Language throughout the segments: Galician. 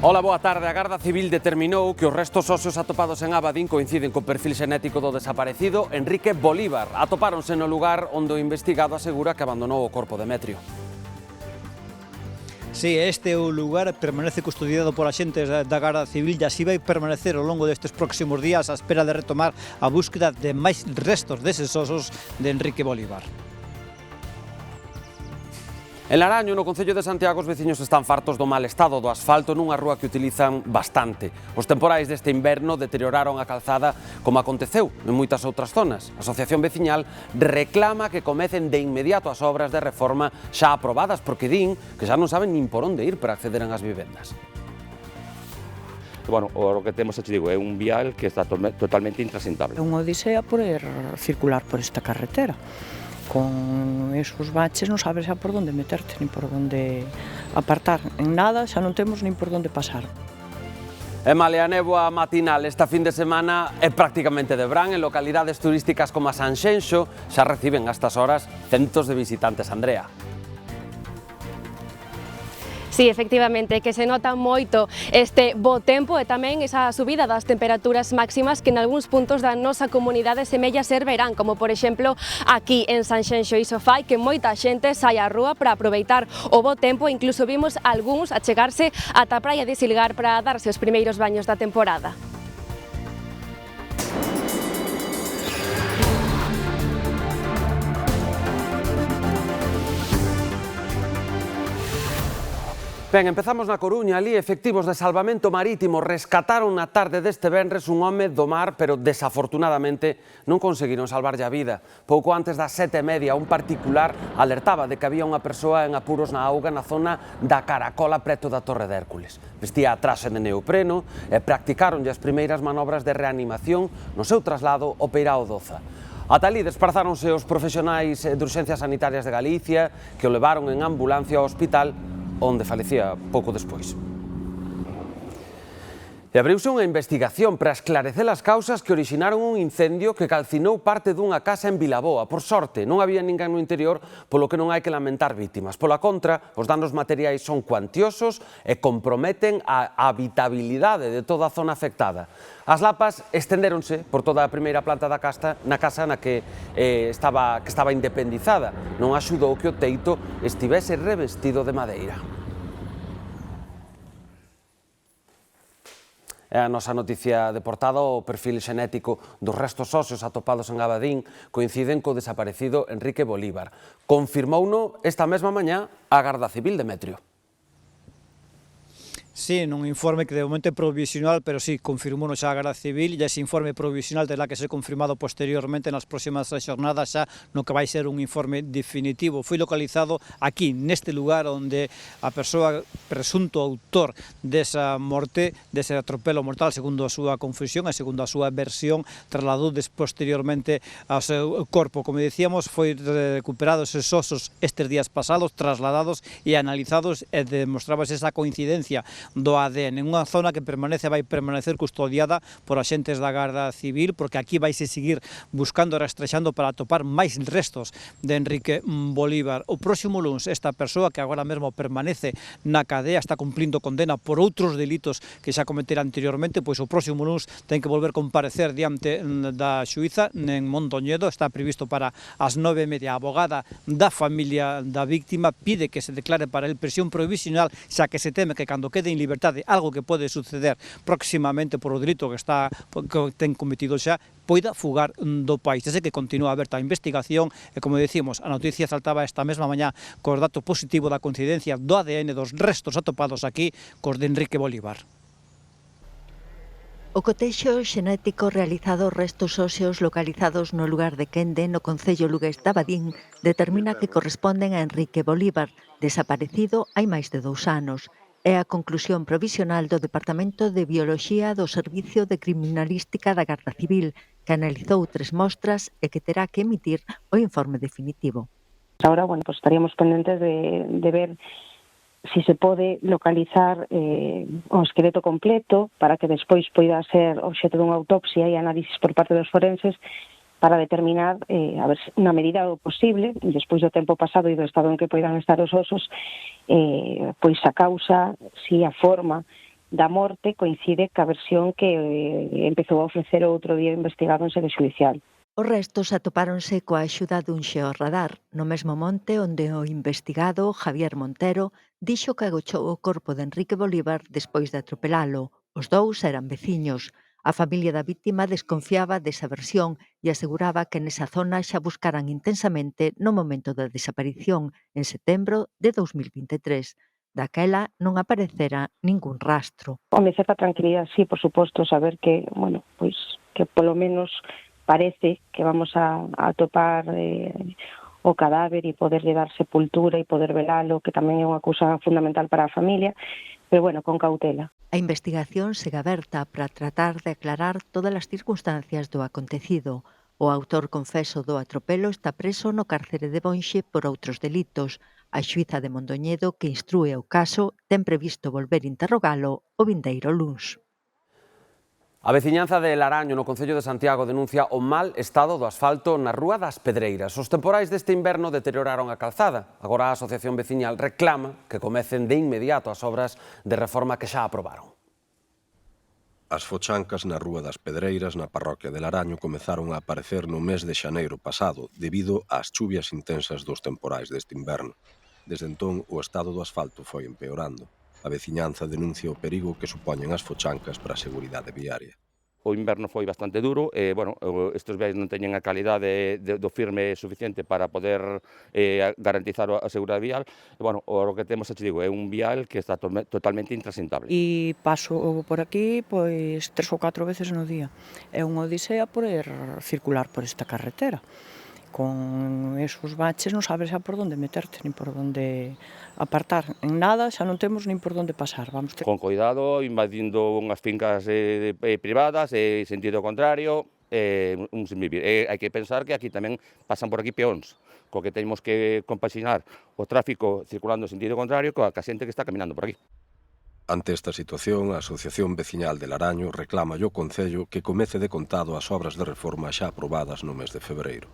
Ola, boa tarde. A Garda Civil determinou que os restos óseos atopados en Abadín coinciden co perfil xenético do desaparecido Enrique Bolívar. Atopáronse no lugar onde o investigado asegura que abandonou o corpo Demetrio. Sí, este é o lugar, permanece custodiado por axentes da Garda Civil e así vai permanecer ao longo destes próximos días á espera de retomar a búsqueda de máis restos deses osos de Enrique Bolívar. En Laraño, no Concello de Santiago, os veciños están fartos do mal estado do asfalto nunha rúa que utilizan bastante. Os temporais deste inverno deterioraron a calzada como aconteceu en moitas outras zonas. A Asociación Veciñal reclama que comecen de inmediato as obras de reforma xa aprobadas porque din que xa non saben nin por onde ir para acceder ás vivendas. Bueno, o que temos, te digo, é un vial que está totalmente intransitable. É unha odisea poder circular por esta carretera. Con esos baches non sabes xa por onde meterte, nin por onde apartar. En nada xa non temos nin por onde pasar. E male a néboa matinal esta fin de semana é prácticamente de verán. En localidades turísticas como a Sanxenxo xa reciben a estas horas centos de visitantes. Andrea. Sí, efectivamente, que se nota moito este bo tempo e tamén esa subida das temperaturas máximas que en algúns puntos da nosa comunidade semella ser verán, como por exemplo aquí en Sanxenxo. Iso fai que moita xente saia á rúa para aproveitar o bo tempo, incluso vimos algúns achegarse ata a praia de Silgar para darse os primeiros baños da temporada. Ben, empezamos na Coruña. Ali, efectivos de salvamento marítimo rescataron na tarde deste venres un home do mar, pero desafortunadamente non conseguiron salvarlle a vida. Pouco antes das 7:30, un particular alertaba de que había unha persoa en apuros na auga na zona da Caracola preto da Torre de Hércules. Vestía a traxe de neopreno e practicaronlle as primeiras manobras de reanimación no seu traslado ao Peirao Doza. Ata ali desprazáronse os profesionais de urxencias sanitarias de Galicia que o levaron en ambulancia ao hospital onde falecía pouco despois. E abriuse unha investigación para esclarecer as causas que orixinaron un incendio que calcinou parte dunha casa en Vilaboa. Por sorte, non había ninguén no interior, polo que non hai que lamentar vítimas. Pola contra, os danos materiais son cuantiosos e comprometen a habitabilidade de toda a zona afectada. As lapas estendéronse por toda a primeira planta da casa na que estaba independizada. Non axudou que o teito estivese revestido de madeira. É a nosa noticia de portada. O perfil xenético dos restos óseos atopados en Abadín coinciden co desaparecido Enrique Bolívar. Confirmouno esta mesma mañá a Garda Civil Demetrio. Sí, nun informe que de momento é provisional, pero sí, confirmou xa a Garda Civil e ese informe provisional terá que ser confirmado posteriormente nas próximas xornadas xa no que vai ser un informe definitivo. Foi localizado aquí, neste lugar onde a persoa presunto autor desa morte, dese atropelo mortal, segundo a súa confesión e segundo a súa versión, trasladou posteriormente ao seu corpo. Como decíamos, foi recuperados esos osos estes días pasados, trasladados e analizados e demostrabas esa coincidencia do ADN, en unha zona que vai permanecer custodiada por axentes da Garda Civil, porque aquí vaise seguir buscando e rastrexando para atopar máis restos de Enrique Bolívar. O próximo luns, esta persoa que agora mesmo permanece na cadea, está cumplindo condena por outros delitos que xa cometera anteriormente, pois o próximo luns ten que volver comparecer diante da xuíza en Mondoñedo. Está previsto para as 9:30. A abogada da familia da víctima pide que se declare para el prisión provisional, xa que se teme que cando quede en liberdade, algo que pode suceder próximamente por o delito que ten cometido xa, poida fugar do país. Desde que continúa aberta a investigación e, como decimos, a noticia saltaba esta mesma mañá cos dato positivo da coincidencia do ADN dos restos atopados aquí cos de Enrique Bolívar. O cotexo xenético realizado restos óseos localizados no lugar de Quende, no concello lugués de Abadín, determina que corresponden a Enrique Bolívar, desaparecido hai máis de 2 anos. É a conclusión provisional do Departamento de Bioloxía do Servicio de Criminalística da Garda Civil, que analizou 3 mostras e que terá que emitir o informe definitivo. Ahora, bueno, pues estaríamos pendentes de ver si se pode localizar o esqueleto completo para que despois poida ser obxeto dunha autopsia e análisis por parte dos forenses para determinar, a ver, na medida do posible, despois do tempo pasado e do estado en que poidan estar os osos, pois a causa, si a forma da morte coincide ca versión que empezou a ofrecer o outro día o investigado en sede xudicial. Os restos atopáronse coa axuda dun xeorradar no mesmo monte onde o investigado Javier Montero dixo que agochou o corpo de Enrique Bolívar despois de atropelalo. Os dous eran veciños. A familia da vítima desconfiaba desa versión e aseguraba que nesa zona xa buscaran intensamente no momento da desaparición, en setembro de 2023. Daquela non aparecera ningún rastro. Home, certa tranquilidade, sí, por suposto, saber que, bueno, pois que polo menos parece que vamos a atopar o cadáver e poderlle dar sepultura e poder velalo, que tamén é unha cousa fundamental para a familia, pero bueno, con cautela. A investigación segue aberta para tratar de aclarar todas as circunstancias do acontecido. O autor confeso do atropelo está preso no cárcere de Bonxe por outros delitos. A xuíza de Mondoñedo, que instrúe o caso, ten previsto volver interrogalo o vindeiro luns. A veciñanza de Laraño, no Concello de Santiago, denuncia o mal estado do asfalto na Rúa das Pedreiras. Os temporais deste inverno deterioraron a calzada. Agora a Asociación Veciñal reclama que comecen de inmediato as obras de reforma que xa aprobaron. As fochancas na Rúa das Pedreiras, na parroquia de Laraño, comezaron a aparecer no mes de xaneiro pasado, debido ás chuvias intensas dos temporais deste inverno. Desde entón, o estado do asfalto foi empeorando. A veciñanza denuncia o perigo que supoñen as fochancas para a seguridade viaria. O inverno foi bastante duro, estes viais non teñen a calidade do firme suficiente para poder garantizar a seguridade vial. O que temos, te digo, é un vial que está totalmente intransitable. E paso por aquí pois 3 ou 4 veces no día. É unha odisea poder circular por esta carretera. Con esos baches non sabes xa por onde meterte, nin por onde apartar. En nada xa non temos nin por onde pasar. Con cuidado, invadindo unhas fincas privadas, sentido contrario, un sin vivir. Hai que pensar que aquí tamén pasan por aquí peóns, co que temos que compaxinar o tráfico circulando en sentido contrario coa xente que está caminando por aquí. Ante esta situación, a Asociación Veciñal de Laraño reclama ao Concello que comece de contado as obras de reforma xa aprobadas no mes de febreiro.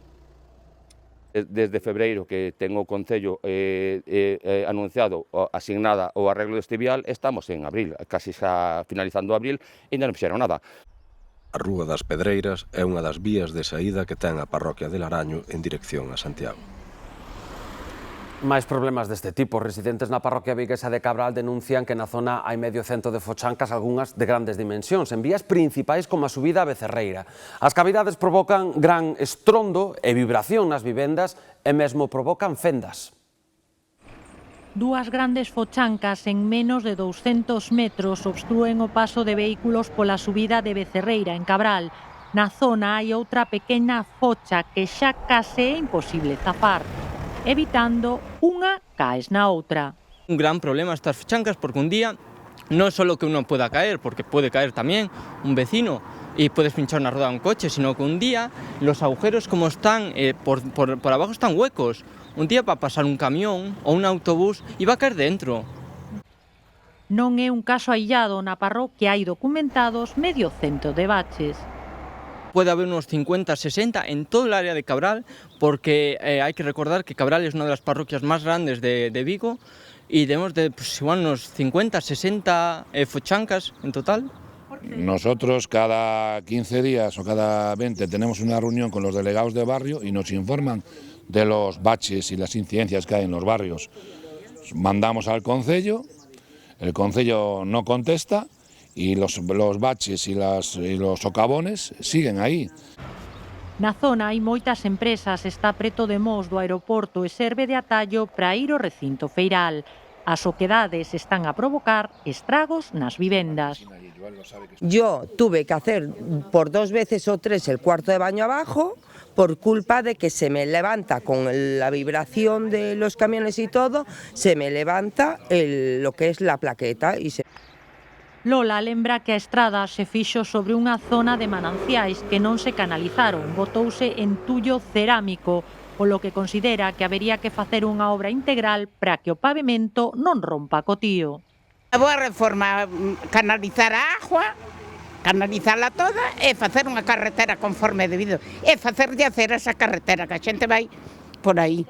Desde febreiro que ten o Concello anunciado, asignada o arreglo deste vial, estamos en abril, casi xa finalizando abril, e ainda non fixeron nada. A Rúa das Pedreiras é unha das vías de saída que ten a parroquia de Laraño en dirección a Santiago. Máis problemas deste tipo. Residentes na parroquia viguesa de Cabral denuncian que na zona hai medio cento de fochancas, algunhas de grandes dimensións, en vías principais como a subida a Becerreira. As cavidades provocan gran estrondo e vibración nas vivendas e mesmo provocan fendas. Dúas grandes fochancas en menos de 200 metros obstrúen o paso de vehículos pola subida de Becerreira, en Cabral. Na zona hai outra pequena focha que xa case é imposible zafar, evitando unha caes na outra. Un gran problema estas fochancas porque un día no solo que uno pueda caer, porque puede caer también un vecino y puedes pinchar una rueda de un coche, sino que un día los agujeros como están por abajo están huecos. Un día va a pasar un camión o un autobús y va a caer dentro. Non é un caso aillado, na parroquia hai documentados medio cento de baches. Puede haber unos 50, 60 en todo el área de Cabral, porque hay que recordar que Cabral es una de las parroquias más grandes de Vigo y debemos de igual unos 50, 60 fochancas en total. Nosotros cada 15 días o cada 20 tenemos una reunión con los delegados de barrio y nos informan de los baches y las incidencias que hay en los barrios. Mandamos al Concello, el Concello no contesta, y los baches y los socavones siguen aí. Na zona hai moitas empresas, está preto de Mos do aeroporto e serve de atallo para ir ao recinto feiral. As oquedades están a provocar estragos nas vivendas. Yo tuve que hacer por 2 veces o 3 el cuarto de baño abajo por culpa de que se me levanta con la vibración de los camiones y todo, se me levanta lo que es la plaqueta y se... Lola lembra que a estrada se fixo sobre unha zona de mananciais que non se canalizaron, botouse entullo cerámico, polo que considera que habería que facer unha obra integral para que o pavimento non rompa co tío. A boa reforma, canalizar a agua, canalizarla toda e facer unha carretera conforme debido, e facerlle hacer esa carretera que a xente vai por aí.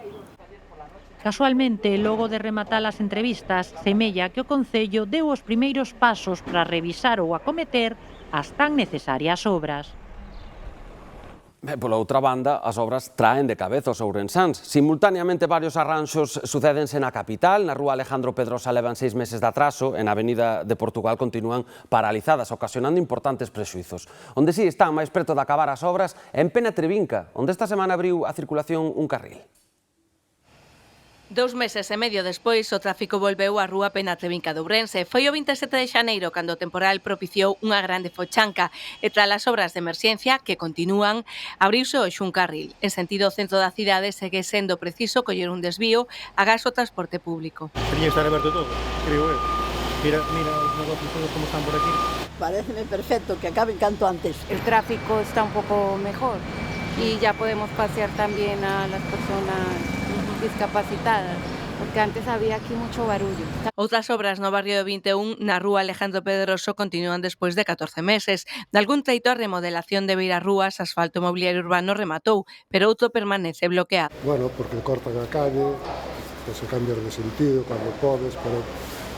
Casualmente, logo de rematar as entrevistas, semella que o Concello deu os primeiros pasos para revisar ou acometer as tan necesarias obras. Pola outra banda, as obras traen de cabeza os ourensáns. Simultaneamente, varios arranxos sucédense na capital. Na rúa Alejandro Pedrosa levan 6 meses de atraso e na avenida de Portugal continúan paralizadas, ocasionando importantes prexuizos. Onde sí están máis preto de acabar as obras é en Pena Trevinca, onde esta semana abriu a circulación un carril. 2 meses e medio despois, o tráfico volveu á rúa Pena Trevinca de Ourense. Foi o 27 de xaneiro cando o temporal propiciou unha grande fochanca e tras as obras de emerxencia, que continúan, abriuse hoxe un carril. En sentido centro da cidade segue sendo preciso coller un desvío agás o transporte público. Tería que estar aberto todo, creo eu. Mira os negocios todos como están por aquí. Paréceme perfecto que acaben canto antes. El tráfico está un poco mejor y ya podemos pasear también a las personas discapacitadas, porque antes había aquí mucho barullo. Outras obras no barrio do 21 na rúa Alejandro Pedroso continúan despois de 14 meses. De algún treito a remodelación de beirarrúas, asfalto mobiliario urbano rematou, pero outro permanece bloqueado. Bueno, porque cortan a calle, que se cambian de sentido cando podes, pero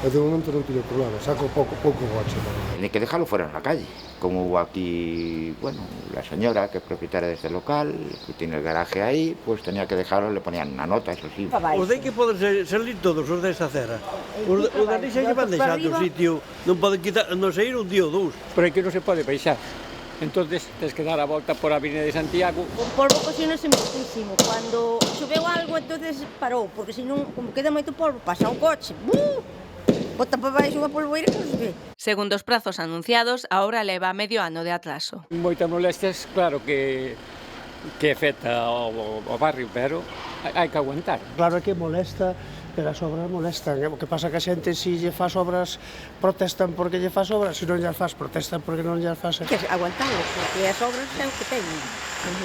de momento non teño problema, saco pouco coche. Hay que dejarlo fuera en la calle, como hubo aquí, bueno, la señora que es propietaria de este local, que tiene el garaje ahí, pues tenía que dejarlo, le ponían una nota, eso sí. Os de que poden salir todos os desta acera. Os da xa lle van deixando o sitio, non poden quitar, non sair un día ou dous. Pero aquí non se pode baixar. Entonces, tens que dar a volta por a Avenida de Santiago. O polvo cociñose muchísimo. Cando choveu algo, entonces parou, porque senón, como queda moito polvo, pasa un coche. Bota para baixo unha polvoeira que non se ve. Segundo os prazos anunciados, a obra leva medio ano de atraso. Moitas molestias, claro que afecta ao barrio, pero hai que aguantar. Claro que molesta, pero as obras molestan. O que pasa que a xente, se lle faz obras, protestan porque lle faz obras, se non lle faz, protestan porque non lle faz. Que aguantamos, porque as obras é o que teñen.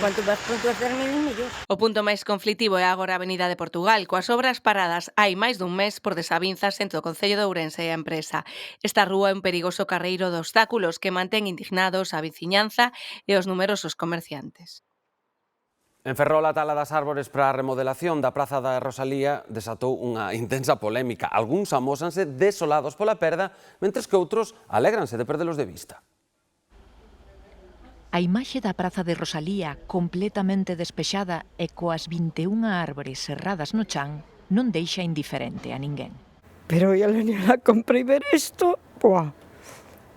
Cuanto máis pronto as terminen, mellor. O punto máis conflitivo é agora a Avenida de Portugal, coas obras paradas hai máis dun mes por desavinzas entre o Concello de Ourense e a empresa. Esta rúa é un perigoso carreiro de obstáculos que mantén indignados a veciñanza e os numerosos comerciantes. En Ferrol, a tala das árbores para a remodelación da Praza da Rosalía desatou unha intensa polémica. Algúns amósanse desolados pola perda, mentres que outros alégranse de perdelos de vista. A imaxe da Praza de Rosalía completamente despexada e coas 21 árbores serradas no chan non deixa indiferente a ninguén. Pero eu a compré ver isto, ¡buah!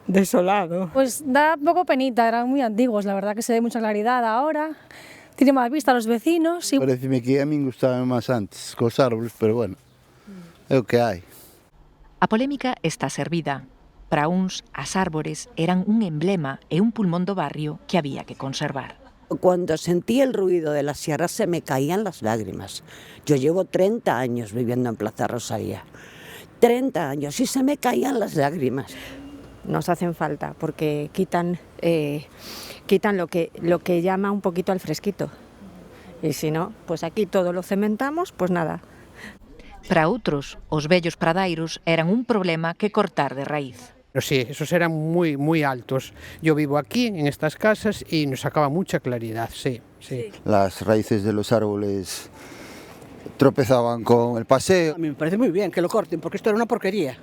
Desolado. Pues da poco penita, eran muy antiguos, la verdad que se ve mucha claridad ahora. Tiene más vista a los vecinos. Pareceme que a min gustaba máis antes, cos árboles, pero bueno, é o que hai. A polémica está servida. Para uns, as árbores eran un emblema e un pulmón do barrio que había que conservar. Cuando sentí el ruido de las sierras se me caían las lágrimas. Yo llevo 30 años viviendo en Plaza Rosalía. 30 años y se me caían las lágrimas. Nos hacen falta porque quitan lo que llama un poquito al fresquito. Y si no, pues aquí todo lo cementamos, pues nada. Para outros, os vellos pradairos eran un problema que cortar de raíz. Pero sí, esos eran muy altos. Yo vivo aquí, en estas casas, y nos sacaba mucha claridad, sí. Las raíces de los árboles tropezaban con el paseo. A mí me parece muy bien que lo corten, porque esto era una porquería.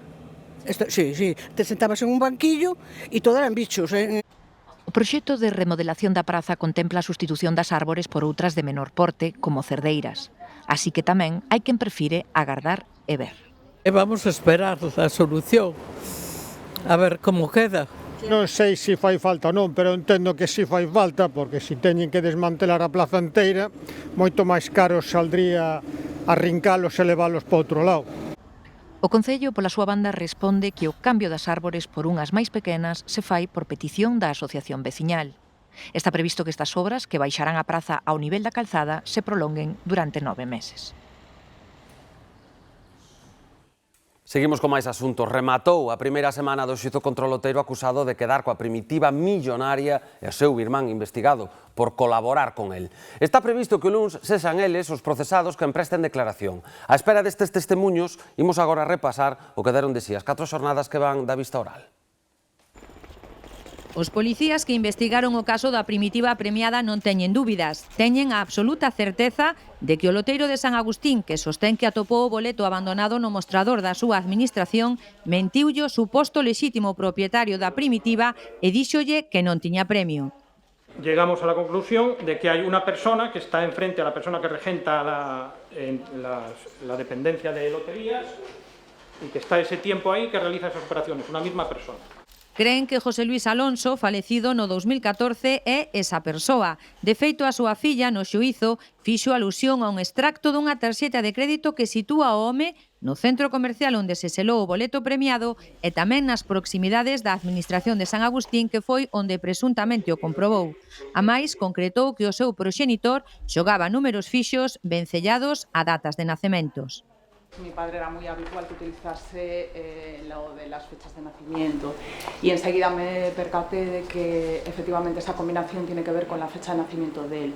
Sí, te sentabas en un banquillo y todo eran bichos. O proxecto de remodelación da praza contempla a sustitución das árbores por outras de menor porte, como cerdeiras. Así que tamén hai quen prefire agardar e ver. Vamos a esperar a solución. A ver como queda. Non sei se fai falta ou non, pero entendo que si fai falta, porque se teñen que desmantelar a plaza inteira, moito máis caro saldría arrincalos e leválos para outro lado. O Concello, pola súa banda, responde que o cambio das árbores por unhas máis pequenas se fai por petición da asociación veciñal. Está previsto que estas obras, que baixarán a praza ao nivel da calzada, se prolonguen durante 9 meses. Seguimos con máis asuntos. Rematou a primeira semana do xuízo contra o loteiro acusado de quedar coa primitiva millonaria e o seu irmán investigado por colaborar con el. Está previsto que o luns sexan eles os procesados que empresten declaración. A espera destes testemunhos, imos agora repasar o que deron de si as 4 xornadas que van da vista oral. Os policías que investigaron o caso da primitiva premiada non teñen dúbidas. Teñen a absoluta certeza de que o loteiro de San Agustín, que sostén que atopou o boleto abandonado no mostrador da súa administración, mentiulle o suposto lexítimo propietario da primitiva e díxolle que non tiña premio. Llegamos a la conclusión de que hay una persona que está enfrente a la persona que regenta la dependencia de loterías y que está ese tiempo ahí que realiza esas operaciones, una misma persona. Creen que José Luis Alonso, falecido no 2014, é esa persoa. De feito, a súa filla, no xuízo, fixo alusión a un extracto dunha tarxeta de crédito que sitúa o home no centro comercial onde se selou o boleto premiado e tamén nas proximidades da administración de San Agustín, que foi onde presuntamente o comprobou. A máis, concretou que o seu proxenitor xogaba números fixos vencellados a datas de nacementos. Mi padre era muy habitual que utilizase lo de las fechas de nacimiento y enseguida me percaté de que efectivamente esa combinación tiene que ver con la fecha de nacimiento de él.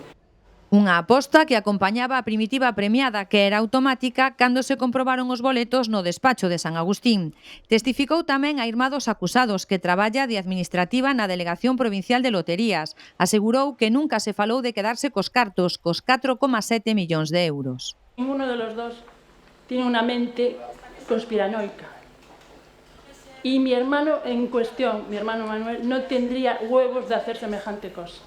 Unha aposta que acompañaba a primitiva premiada, que era automática cando se comprobaron os boletos no despacho de San Agustín. Testificou tamén a irmá dos acusados, que traballa de administrativa na Delegación Provincial de Loterías. Asegurou que nunca se falou de quedarse cos cartos, cos 4,7 millóns de euros. Ninguno de los dos tiene una mente conspiranoica. Y mi hermano en cuestión, mi hermano Manuel, no tendría huevos de hacer semejante cosa.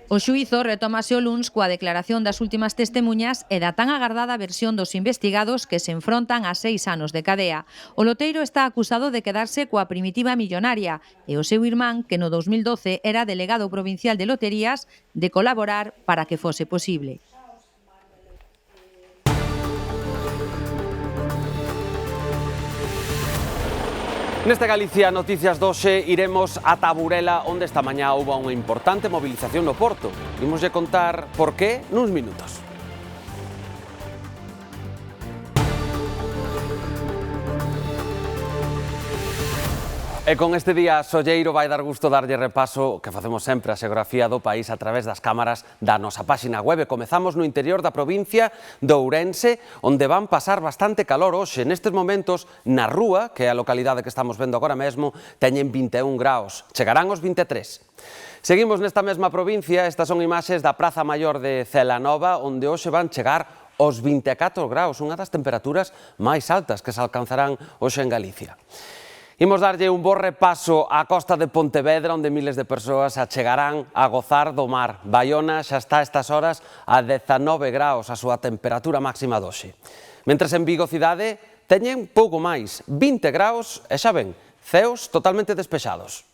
O xuízo retómase o luns coa declaración das últimas testemuñas e da tan agardada versión dos investigados que se enfrontan a 6 anos de cadea. O loteiro está acusado de quedarse coa primitiva millonaria e o seu irmán, que no 2012 era delegado provincial de loterías, de colaborar para que fose posible. Neste Galicia Noticias doxe iremos a Burela, onde esta mañá houve unha importante movilización no Porto. Imoslle contar por qué nuns minutos. E con este día solleiro vai dar gusto darlle repaso que facemos sempre a xeografía do país a través das cámaras da nosa páxina web. Comezamos no interior da provincia de Ourense, onde van pasar bastante calor hoxe. Nestes momentos, na Rúa, que é a localidade que estamos vendo agora mesmo, teñen 21 graus. Chegarán os 23. Seguimos nesta mesma provincia. Estas son imaxes da Praza Maior de Celanova, onde hoxe van chegar os 24 graus, unha das temperaturas máis altas que se alcanzarán hoxe en Galicia. Imos darlle un bo repaso á costa de Pontevedra, onde miles de persoas achegarán a gozar do mar. Baiona xa está a estas horas a 19 graus a súa temperatura máxima doxe. Mentres en Vigo cidade teñen pouco máis, 20 graus e xa ven, ceos totalmente despexados.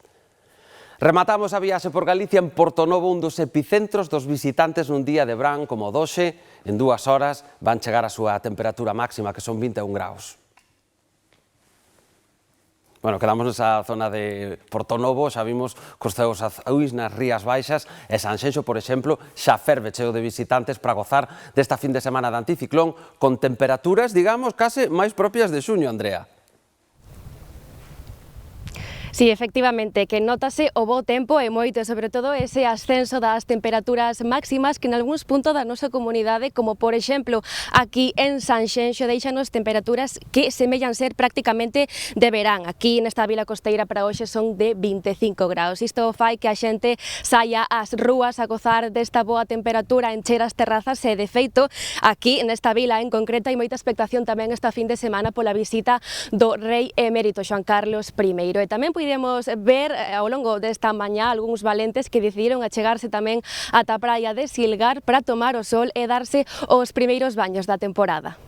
Rematamos a viaxe por Galicia en Portonovo, un dos epicentros dos visitantes nun día de verán como doxe. En 2 horas van chegar a súa temperatura máxima, que son 21 graus. Bueno, quedamos nesa zona de Portonovo, xa vimos cos ceos azuis nas Rías Baixas e Sanxenxo, por exemplo, xa ferve cheo de visitantes para gozar desta fin de semana de anticiclón con temperaturas, digamos, case máis propias de xuño, Andrea. Sí, efectivamente, que notase o bo tempo e moito, sobre todo ese ascenso das temperaturas máximas que en algúns puntos da nosa comunidade, como por exemplo aquí en Sanxenxo, deixanos temperaturas que semellan ser prácticamente de verán. Aquí nesta vila costeira para hoxe son de 25 graus. Isto fai que a xente saia ás rúas a gozar desta boa temperatura, encher as terrazas e, de feito, aquí nesta vila en concreto hai moita expectación tamén esta fin de semana pola visita do rei emérito Xoán Carlos I. E tamén podemos ver ao longo desta mañá algúns valentes que decidiron achegarse tamén ata a praia de Silgar para tomar o sol e darse os primeiros baños da temporada.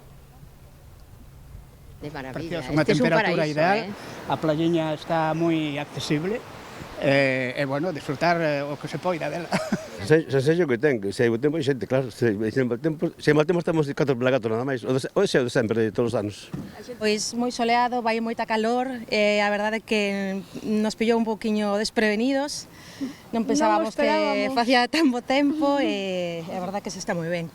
De maravilla, precioso, unha temperatura ideal, a playiña está moi accesible e bueno, disfrutar o que se poida dela. Xa sei o que ten, se hai bo tempo hai xente, claro, se hai mal tempo estamos de 4 pela 4 nada máis, hoxe é o de sempre, de todos os anos. Pois moi soleado, vai moita calor, e a verdade é que nos pillou un poquinho desprevenidos, non pensábamos que facía tan bo tempo e a verdade é que se está moi ben.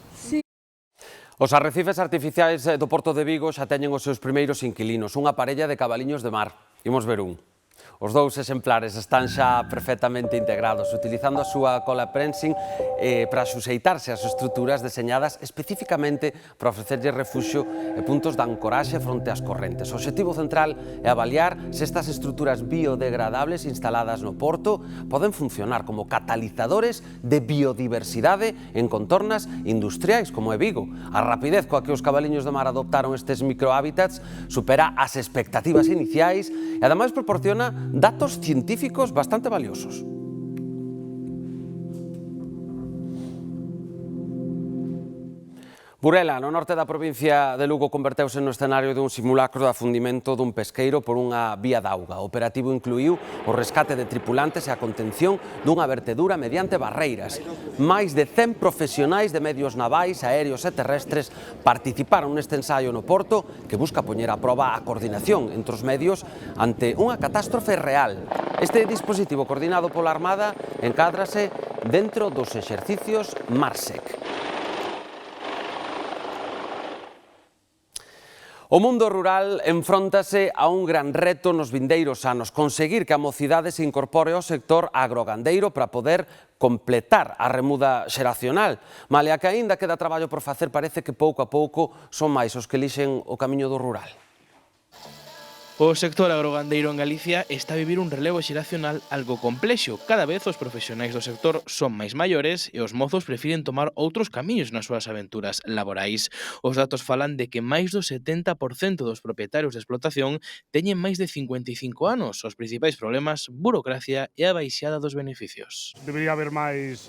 Os arrecifes artificiais do Porto de Vigo xa teñen os seus primeiros inquilinos, unha parella de cabaliños de mar. Imos ver un. Os dous exemplares están xa perfectamente integrados, utilizando a súa cola prensing para suxeitarse ás estruturas deseñadas especificamente para ofrecerlle refuxio e puntos de ancoraxe fronte ás correntes. O obxectivo central é avaliar se estas estruturas biodegradables instaladas no porto poden funcionar como catalizadores de biodiversidade en contornas industriais como é Vigo. A rapidez coa que os cabaliños de mar adoptaron estes microhábitats supera as expectativas iniciais e ademais proporciona datos científicos bastante valiosos. Burela, no norte da provincia de Lugo, converteuse no escenario dun simulacro de afundimento dun pesqueiro por unha vía d'auga. O operativo incluíu o rescate de tripulantes e a contención dunha vertedura mediante barreiras. Máis de 100 profesionais de medios navais, aéreos e terrestres participaron neste ensaio no porto que busca poñer a proba a coordinación entre os medios ante unha catástrofe real. Este dispositivo coordinado pola Armada encádrase dentro dos exercicios MARSEC. O mundo rural enfróntase a un gran reto nos vindeiros anos, conseguir que a mocidade se incorpore ao sector agrogandeiro para poder completar a remuda xeracional. Malia que aínda queda traballo por facer, parece que pouco a pouco son máis os que elixen o camiño do rural. O sector agrogandeiro en Galicia está a vivir un relevo xeracional algo complexo. Cada vez os profesionais do sector son máis maiores e os mozos prefiren tomar outros camiños nas súas aventuras laborais. Os datos falan de que máis do 70% dos propietarios de explotación teñen máis de 55 anos. Os principais problemas, burocracia e a baixada dos beneficios. Debería haber máis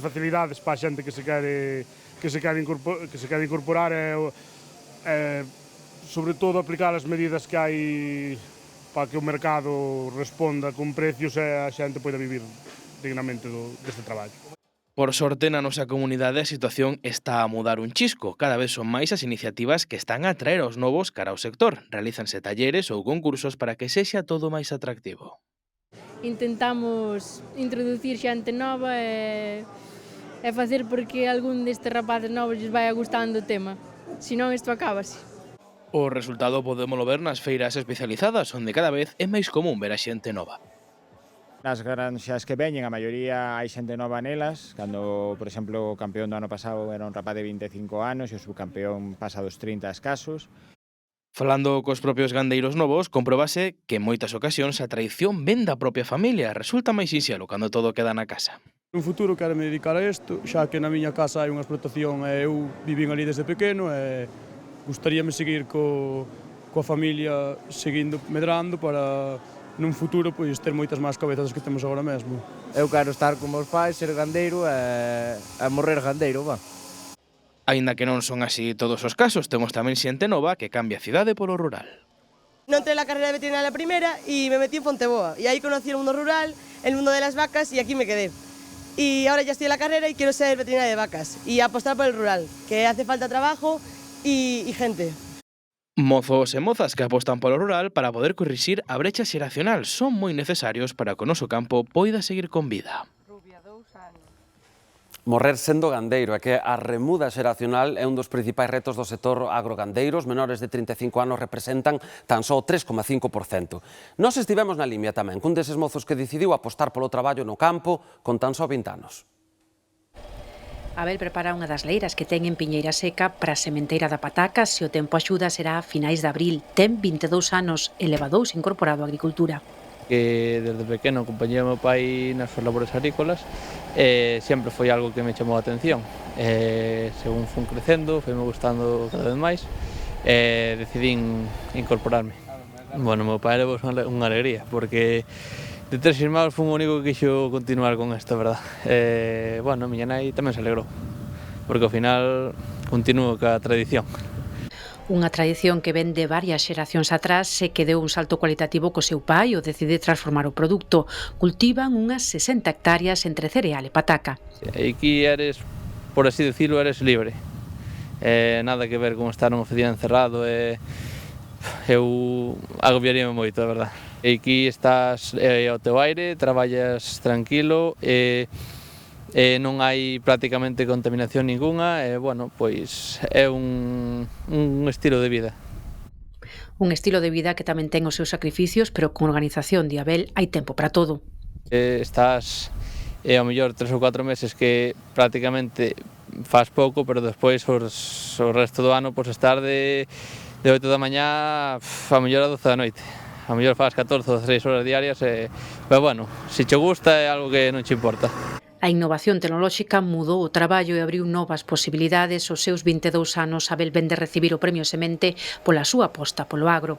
facilidades para a xente que se quere incorporar e sobre todo aplicar as medidas que hai para que o mercado responda con precios e a xente poida vivir dignamente deste traballo. Por sorte, na nosa comunidade a situación está a mudar un chisco. Cada vez son máis as iniciativas que están a atraer aos novos cara ao sector. Realízanse talleres ou concursos para que sexa todo máis atractivo. Intentamos introducir xente nova e facer porque algún destes rapaces novos lles vai gustando o tema. Senón isto acábase. O resultado podémolo ver nas feiras especializadas, onde cada vez é máis común ver a xente nova. Nas granxas que veñen, a maioría hai xente nova nelas. Cando, por exemplo, o campeón do ano pasado era un rapaz de 25 anos e o subcampeón pasa dos 30 escasos. Falando cos propios gandeiros novos, compróbase que en moitas ocasións a traición ven da propia familia. Resulta máis sinxelo cando todo queda na casa. No futuro quero me dedicar a isto, xa que na miña casa hai unha explotación e eu vivín ali desde pequeno e gustaríame seguir coa familia seguindo medrando para nun futuro pois ter moitas máis cabezas das que temos agora mesmo. Eu quero estar con meus pais, ser gandeiro e morrer gandeiro, va. Aínda que non son así todos os casos, temos tamén xente nova que cambia a cidade polo rural. Non entré la carrera de veterinaria la primera y me metí en Fonteboa y ahí conocí el mundo rural, el mundo de las vacas y aquí me quedé. Y ahora ya estoy en la carrera y quiero ser veterinaria de vacas y apostar por el rural, que hace falta trabajo y gente. Mozos e mozas que apostan polo rural para poder corrixir a brecha xeracional son moi necesarios para que o noso campo poida seguir con vida. Morrer sendo gandeiro é que a remuda xeracional é un dos principais retos do sector agrogandeiro. Os menores de 35 anos representan tan só o 3,5%. Nós estivemos na Limia tamén, cun deses mozos que decidiu apostar polo traballo no campo con tan só 20 anos. Abel prepara unha das leiras que ten en Piñeira Seca para a sementeira da pataca. Se o tempo axuda será a finais de abril. Ten 22 anos e leva 2 incorporado á agricultura. Que desde pequeno acompañei ao meu pai nas súas labores agrícolas e sempre foi algo que me chamou a atención. Según fun crecendo, foi-me gustando cada vez máis e decidín incorporarme. Bueno, meu pai levou unha alegría porque de 3 irmáns fun o único que quixo continuar con esta, verdad. Bueno, miña nai tamén se alegrou, porque ao final continuo ca tradición. Unha tradición que ven de varias xeracións atrás e que deu un salto cualitativo co seu pai o decide transformar o produto. Cultivan unhas 60 hectáreas entre cereal e pataca. Aquí eres, por así decirlo, eres libre. Nada que ver con estar nunha oficina encerrado. Eu agobiaríame moito, a verdade. Aquí estás ao teu aire, traballas tranquilo e non hai prácticamente contaminación ninguna e, bueno, pois é un estilo de vida. Un estilo de vida que tamén ten os seus sacrificios, pero con organización de Abel hai tempo para todo. Estás ao mellor 3 ou 4 meses que prácticamente faz pouco, pero despois o resto do ano podes estar de 8 da mañá a mellor a 12 da noite. A mellor faz 14 ou 16 horas diarias, pero bueno, se che gusta é algo que non che importa. A innovación tecnolóxica mudou o traballo e abriu novas posibilidades. Aos seus 22 anos, Abel vén de recibir o premio Semente pola súa aposta polo agro.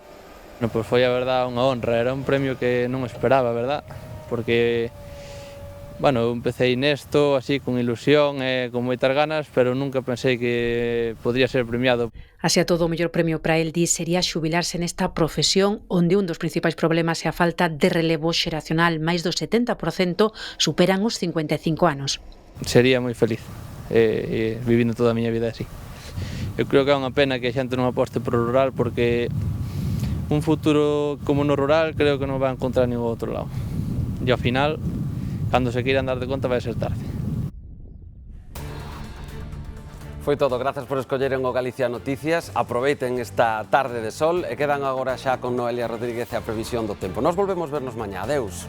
Pois foi a verdad unha honra, era un premio que non esperaba, verdad? Porque, bueno, empecé nesto así con ilusión e con moitas ganas, pero nunca pensei que podría ser premiado. Así a todo, o mellor premio para el, di, sería xubilarse nesta profesión onde un dos principais problemas é a falta de relevo xeracional. Máis do 70% superan os 55 anos. Sería moi feliz vivindo toda a miña vida así. Eu creo que é unha pena que a xente non aposte por o rural, porque un futuro como no rural creo que non vai encontrar ningún outro lado. E ao final, cando se queiran dar de conta, vai ser tarde. Foi todo, grazas por escolleren o Galicia Noticias. Aproveiten esta tarde de sol e quedan agora xa con Noelia Rodríguez e a previsión do tempo. Nos volvemos vernos mañá. Adeus.